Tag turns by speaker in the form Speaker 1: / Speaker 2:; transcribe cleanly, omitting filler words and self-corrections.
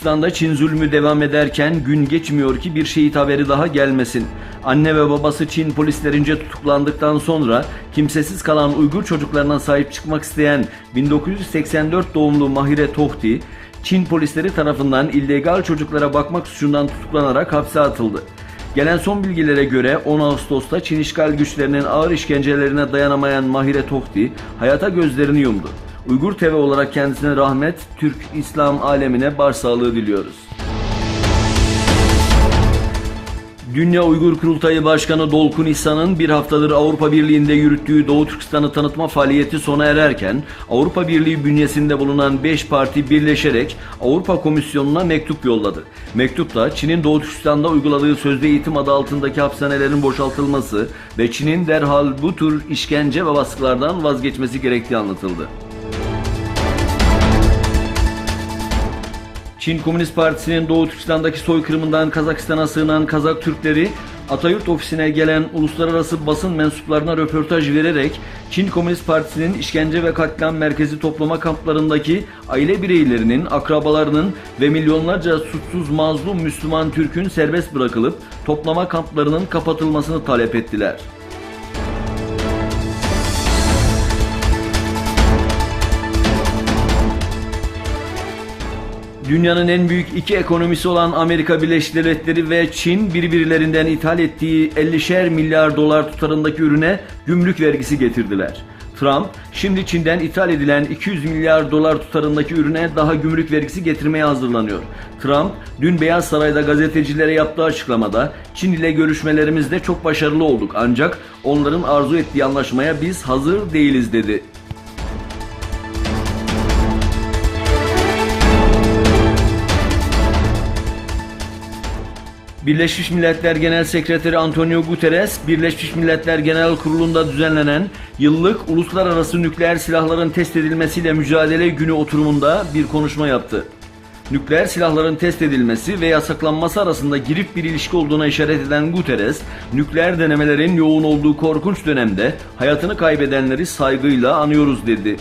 Speaker 1: Türkistan'da Çin zulmü devam ederken gün geçmiyor ki bir şehit haberi daha gelmesin. Anne ve babası Çin polislerince tutuklandıktan sonra kimsesiz kalan Uygur çocuklarına sahip çıkmak isteyen 1984 doğumlu Mahire Tohti, Çin polisleri tarafından illegal çocuklara bakmak suçundan tutuklanarak hapse atıldı. Gelen son bilgilere göre 10 Ağustos'ta Çin işgal güçlerinin ağır işkencelerine dayanamayan Mahire Tohti hayata gözlerini yumdu. Uygur TV olarak kendisine rahmet, Türk İslam alemine başsağlığı diliyoruz. Dünya Uygur Kurultayı Başkanı Dolkun İhsan'ın bir haftadır Avrupa Birliği'nde yürüttüğü Doğu Türkistan'ı tanıtma faaliyeti sona ererken Avrupa Birliği bünyesinde bulunan 5 parti birleşerek Avrupa Komisyonu'na mektup yolladı. Mektupta Çin'in Doğu Türkistan'da uyguladığı sözde eğitim adı altındaki hapishanelerin boşaltılması ve Çin'in derhal bu tür işkence ve baskılardan vazgeçmesi gerektiği anlatıldı. Çin Komünist Partisi'nin Doğu Türkistan'daki soykırımından Kazakistan'a sığınan Kazak Türkleri, Atayurt ofisine gelen uluslararası basın mensuplarına röportaj vererek Çin Komünist Partisi'nin işkence ve katliam merkezi toplama kamplarındaki aile bireylerinin, akrabalarının ve milyonlarca suçsuz mazlum Müslüman Türk'ün serbest bırakılıp toplama kamplarının kapatılmasını talep ettiler. Dünyanın en büyük iki ekonomisi olan Amerika Birleşik Devletleri ve Çin birbirlerinden ithal ettiği 50'şer milyar dolar tutarındaki ürüne gümrük vergisi getirdiler. Trump, şimdi Çin'den ithal edilen 200 milyar dolar tutarındaki ürüne daha gümrük vergisi getirmeye hazırlanıyor. Trump, dün Beyaz Saray'da gazetecilere yaptığı açıklamada, Çin ile görüşmelerimizde çok başarılı olduk ancak onların arzu ettiği anlaşmaya biz hazır değiliz dedi. Birleşmiş Milletler Genel Sekreteri Antonio Guterres, Birleşmiş Milletler Genel Kurulu'nda düzenlenen yıllık uluslararası nükleer silahların test edilmesiyle mücadele günü oturumunda bir konuşma yaptı. Nükleer silahların test edilmesi ve yasaklanması arasında girip bir ilişki olduğuna işaret eden Guterres, nükleer denemelerin yoğun olduğu korkunç dönemde hayatını kaybedenleri saygıyla anıyoruz dedi.